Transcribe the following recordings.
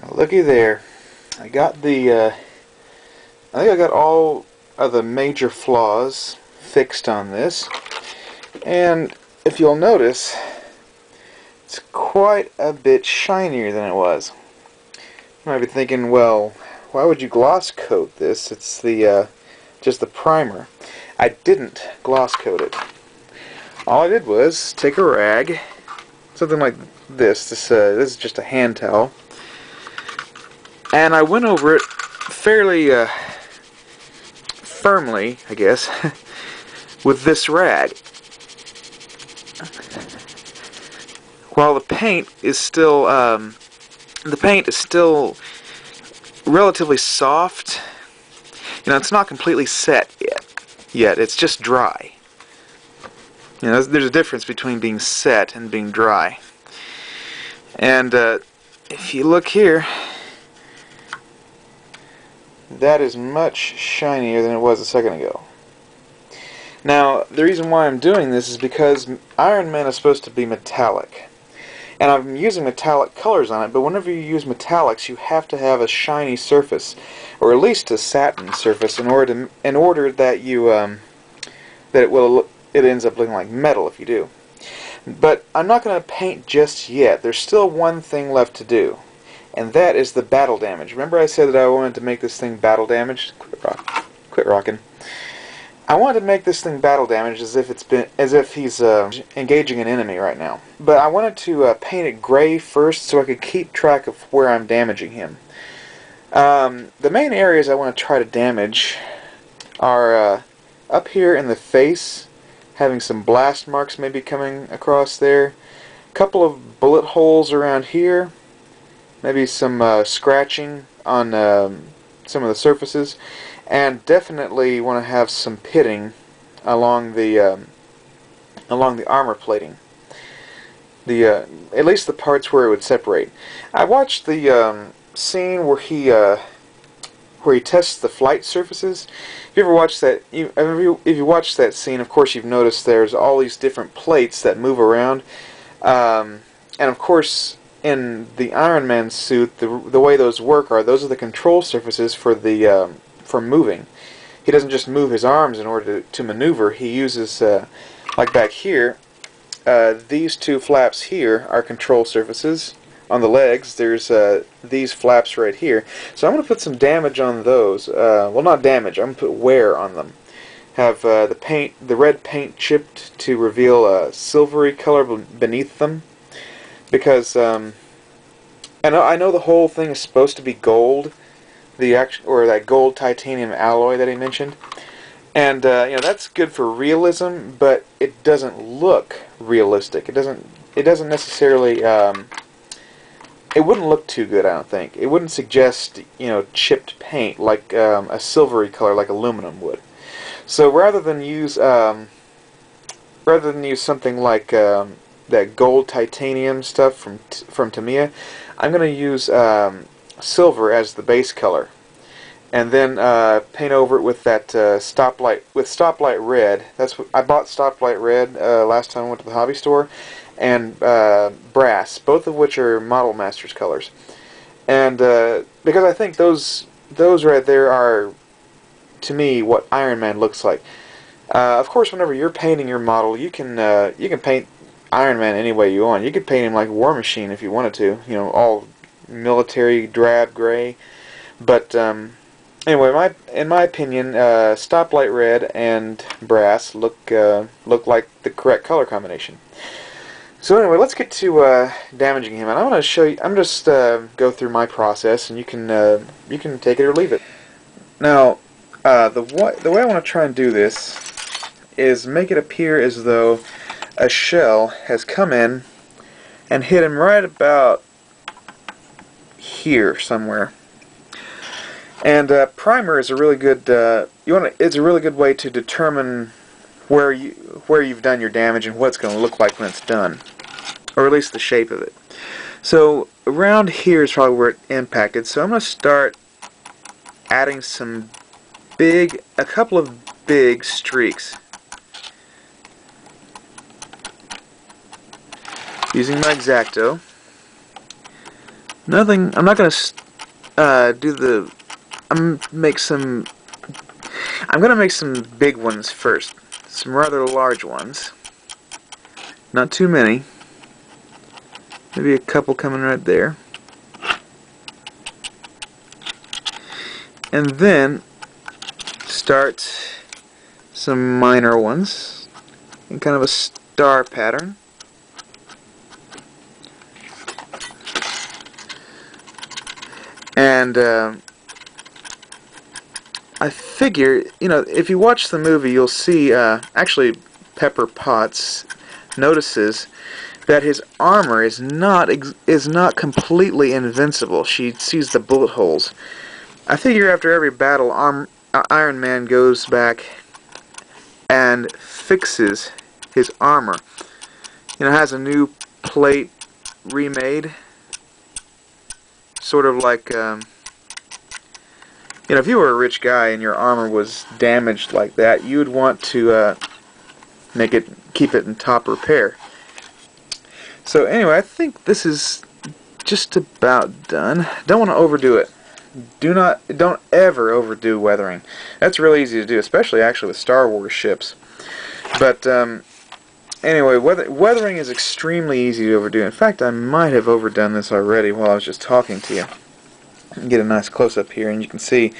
Now, looky there. I got I think I got all of the major flaws fixed on this. And if you'll notice, it's quite a bit shinier than it was. You might be thinking, well, why would you gloss coat this? It's the just the primer. I didn't gloss coat it. All I did was take a rag, something like this. This is just a hand towel, and I went over it fairly firmly, I guess, with this rag. While the paint is still relatively soft. You know, it's not completely set yet. It's just dry. You know, there's a difference between being set and being dry. And if you look here, that is much shinier than it was a second ago. Now, the reason why I'm doing this is because Iron Man is supposed to be metallic. And I'm using metallic colors on it, but whenever you use metallics, you have to have a shiny surface, or at least a satin surface, in order that you it ends up looking like metal if you do. But I'm not going to paint just yet. There's still one thing left to do, and that is the battle damage. Remember I said that I wanted to make this thing battle damaged? Quit rocking. I wanted to make this thing battle damaged as if he's engaging an enemy right now. But I wanted to paint it gray first so I could keep track of where I'm damaging him. The main areas I want to try to damage are up here in the face, having some blast marks maybe coming across there. A couple of bullet holes around here. Maybe some scratching on some of the surfaces. And definitely want to have some pitting along the armor plating. At least the parts where it would separate. I watched the scene where he tests the flight surfaces. If you ever watched that, if you watched that scene, of course you've noticed there's all these different plates that move around, and of course in the Iron Man suit, the way those work are those are the control surfaces for moving. He doesn't just move his arms in order to maneuver. He uses, like back here, these two flaps here are control surfaces. On the legs, there's these flaps right here. So I'm going to put some damage on those. Well, not damage. I'm going to put wear on them. Have the red paint chipped to reveal a silvery color beneath them. Because I know the whole thing is supposed to be gold. That gold titanium alloy that he mentioned, and you know, that's good for realism, but it doesn't look realistic. It doesn't necessarily. It wouldn't look too good, I don't think. It wouldn't suggest, you know, chipped paint like a silvery color like aluminum would. So rather than use something like that gold titanium stuff from Tamiya, I'm going to use silver as the base color, and then paint over it with that stoplight red. I bought stoplight red last time I went to the hobby store, and brass, both of which are Model Masters colors. And because I think those right there are, to me, what Iron Man looks like. Of course, whenever you're painting your model, you can paint Iron Man any way you want. You could paint him like War Machine if you wanted to. You know, all military drab gray, but anyway, in my opinion, stoplight red and brass look like the correct color combination. So anyway, let's get to damaging him, and I'm going to show you. I'm just go through my process, and you can take it or leave it. Now, the way I want to try and do this is make it appear as though a shell has come in and hit him right about here somewhere. And primer is a really good it's a really good way to determine where you've done your damage and what it's going to look like when it's done, or at least the shape of it. So around here is probably where it impacted. So I'm going to start adding a couple of big streaks using my X-Acto. Nothing. I'm not gonna do the. I'm gonna make some big ones first. Some rather large ones. Not too many. Maybe a couple coming right there. And then start some minor ones in kind of a star pattern. And I figure, you know, if you watch the movie, you'll see, actually, Pepper Potts notices that his armor is not completely invincible. She sees the bullet holes. I figure after every battle, Iron Man goes back and fixes his armor. You know, has a new plate remade, sort of like. You know, if you were a rich guy and your armor was damaged like that, you would want to keep it in top repair. So anyway, I think this is just about done. Don't want to overdo it. Don't ever overdo weathering. That's really easy to do, especially actually with Star Wars ships. But anyway, weathering is extremely easy to overdo. In fact, I might have overdone this already while I was just talking to you. Get a nice close-up here, and you can see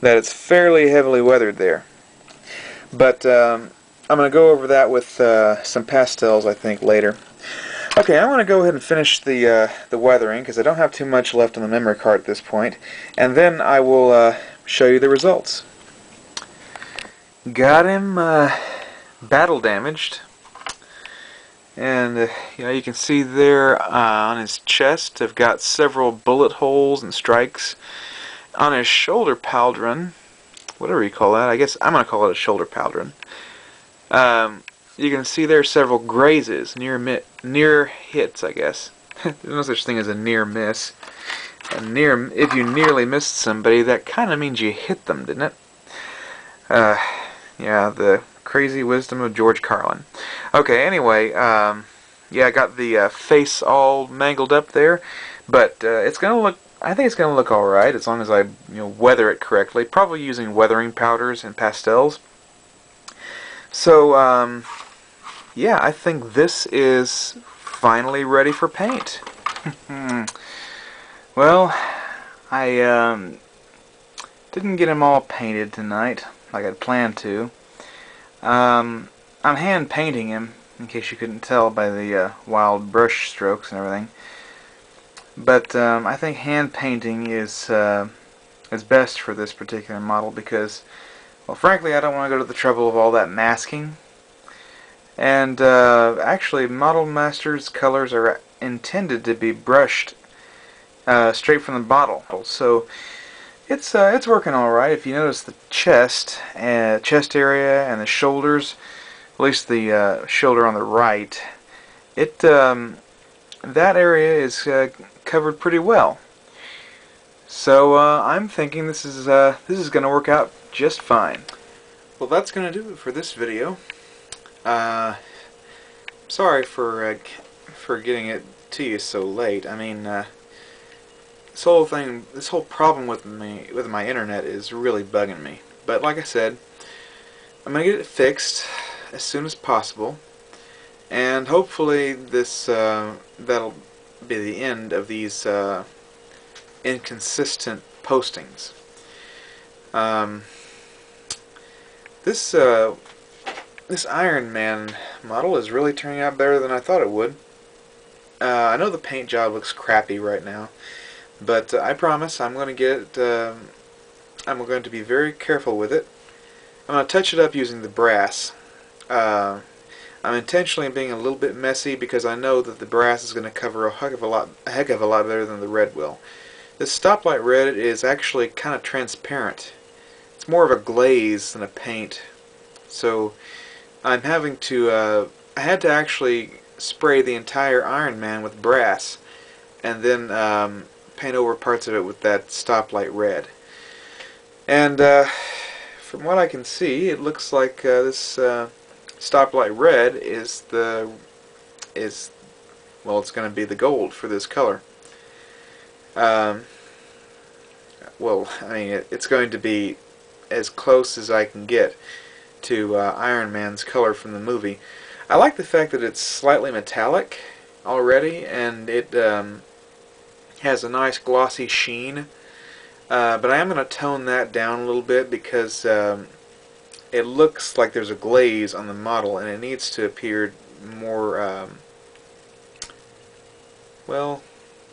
that it's fairly heavily weathered there. But I'm going to go over that with some pastels, I think, later. Okay, I want to go ahead and finish the weathering, because I don't have too much left on the memory card at this point, and then I will show you the results. Got him battle damaged. And you know, you can see there on his chest, I've got several bullet holes and strikes. On his shoulder pauldron, whatever you call that, I guess I'm going to call it a shoulder pauldron. You can see there several grazes, near hits, I guess. There's no such thing as a near miss. If you nearly missed somebody, that kind of means you hit them, didn't it? Yeah, the crazy wisdom of George Carlin. Okay, anyway, yeah, I got the face all mangled up there, but it's gonna look. I think it's gonna look all right as long as I, weather it correctly. Probably using weathering powders and pastels. So, yeah, I think this is finally ready for paint. Well, I didn't get them all painted tonight like I'd planned to. I'm hand painting him, in case you couldn't tell by the wild brush strokes and everything. But I think hand painting is best for this particular model because, well, frankly, I don't want to go to the trouble of all that masking. And actually, Model Master's colors are intended to be brushed straight from the bottle, so it's working all right. If you notice the chest area and the shoulders, at least the shoulder on the right, that area is covered pretty well. So I'm thinking this is going to work out just fine. Well, that's going to do it for this video. Sorry for getting it to you so late. I mean, this whole problem with my internet is really bugging me. But like I said, I'm gonna get it fixed as soon as possible, and hopefully that'll be the end of these inconsistent postings. This Iron Man model is really turning out better than I thought it would. I know the paint job looks crappy right now, but I promise I'm going to get it. I'm going to be very careful with it. I'm going to touch it up using the brass. I'm intentionally being a little bit messy because I know that the brass is going to cover a heck of a lot better than the red will. This stoplight red is actually kind of transparent. It's more of a glaze than a paint. So I'm having to. I had to actually spray the entire Iron Man with brass, and then paint over parts of it with that stoplight red. And from what I can see, it looks like this stoplight red is well, it's going to be the gold for this color. Um, well, I mean, it's going to be as close as I can get to Iron Man's color from the movie. I like the fact that it's slightly metallic already, and it has a nice glossy sheen. But I am going to tone that down a little bit because it looks like there's a glaze on the model, and it needs to appear more, well,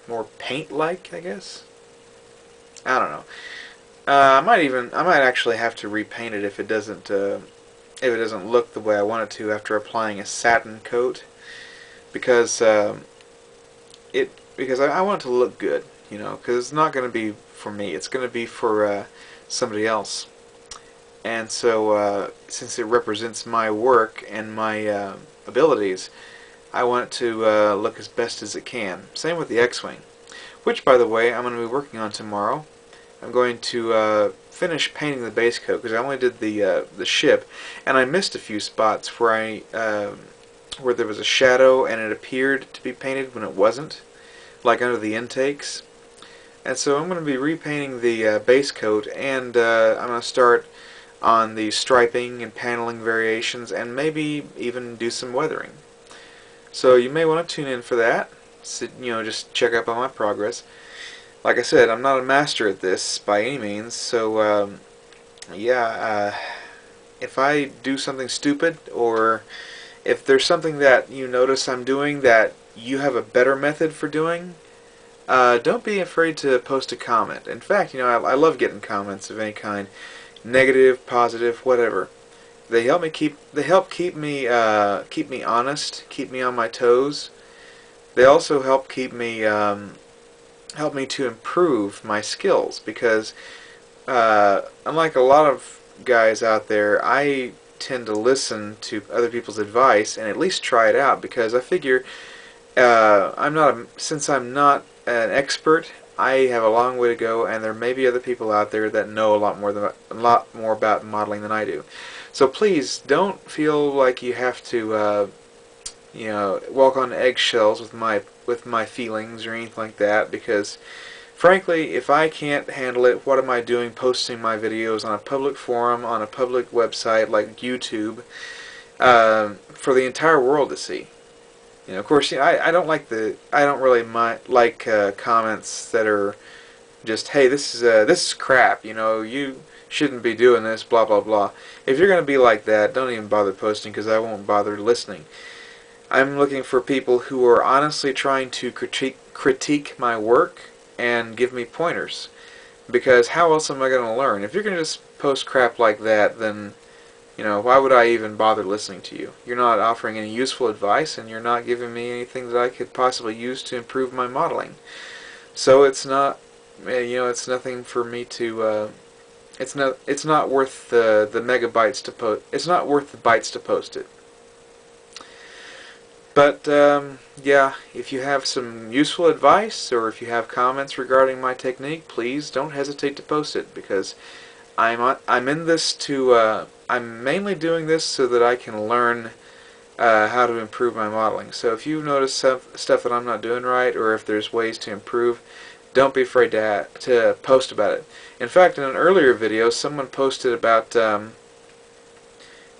more paint-like, I guess. I don't know. I might actually have to repaint it if it doesn't look the way I want it to after applying a satin coat, because because I want it to look good, you know, because it's not going to be for me. It's going to be for somebody else. And so, since it represents my work and my abilities, I want it to look as best as it can. Same with the X-Wing, which, by the way, I'm going to be working on tomorrow. I'm going to finish painting the base coat because I only did the ship, and I missed a few spots where where there was a shadow and it appeared to be painted when it wasn't, like under the intakes. And so I'm going to be repainting the base coat, and I'm going to start on the striping and paneling variations, and maybe even do some weathering. So you may want to tune in for that. So, you know, just check up on my progress. Like I said, I'm not a master at this by any means, so yeah, if I do something stupid, or if there's something that you notice I'm doing that you have a better method for doing, don't be afraid to post a comment. In fact, you know, I love getting comments of any kind, negative, positive, whatever. They help keep me honest, keep me on my toes. They also help me to improve my skills, because unlike a lot of guys out there, I tend to listen to other people's advice and at least try it out, because I figure since I'm not an expert, I have a long way to go, and there may be other people out there that know a lot more about modeling than I do. So please don't feel like you have to you know, walk on eggshells with my feelings or anything like that, because frankly, if I can't handle it, what am I doing posting my videos on a public forum, on a public website like YouTube, for the entire world to see? You know, of course, you know, I don't really like comments that are just, hey, this is crap, you know, you shouldn't be doing this, blah blah blah. If you're going to be like that, don't even bother posting, because I won't bother listening. I'm looking for people who are honestly trying to critique my work and give me pointers, because how else am I going to learn? If you're going to just post crap like that, then, you know, why would I even bother listening to you? You're not offering any useful advice, and you're not giving me anything that I could possibly use to improve my modeling. So it's not, you know, it's nothing for me to, it's not worth the megabytes to post. It's not worth the bytes to post it. But yeah, if you have some useful advice, or if you have comments regarding my technique, please don't hesitate to post it, because I'm in this to I'm mainly doing this so that I can learn how to improve my modeling. So if you notice stuff that I'm not doing right, or if there's ways to improve, don't be afraid to post about it. In fact, in an earlier video, someone posted about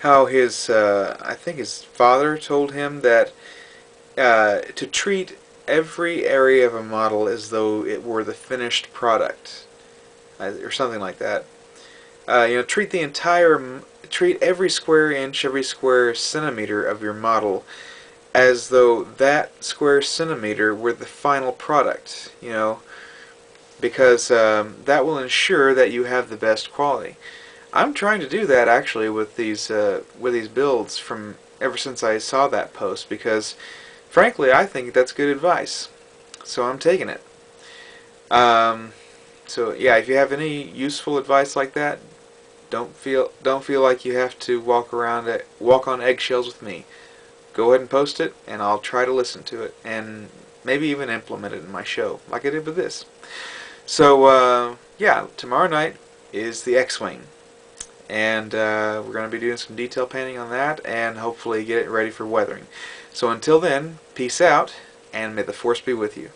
how I think his father told him that to treat every area of a model as though it were the finished product, or something like that. You know, treat every square inch, every square centimeter of your model as though that square centimeter were the final product. You know, because that will ensure that you have the best quality. I'm trying to do that actually with these builds from ever since I saw that post, because frankly I think that's good advice, so I'm taking it. So yeah, if you have any useful advice like that, don't feel like you have to walk on eggshells with me. Go ahead and post it, and I'll try to listen to it, and maybe even implement it in my show, like I did with this. So yeah, tomorrow night is the X-Wing, and we're going to be doing some detail painting on that, and hopefully get it ready for weathering. So until then, peace out, and may the Force be with you.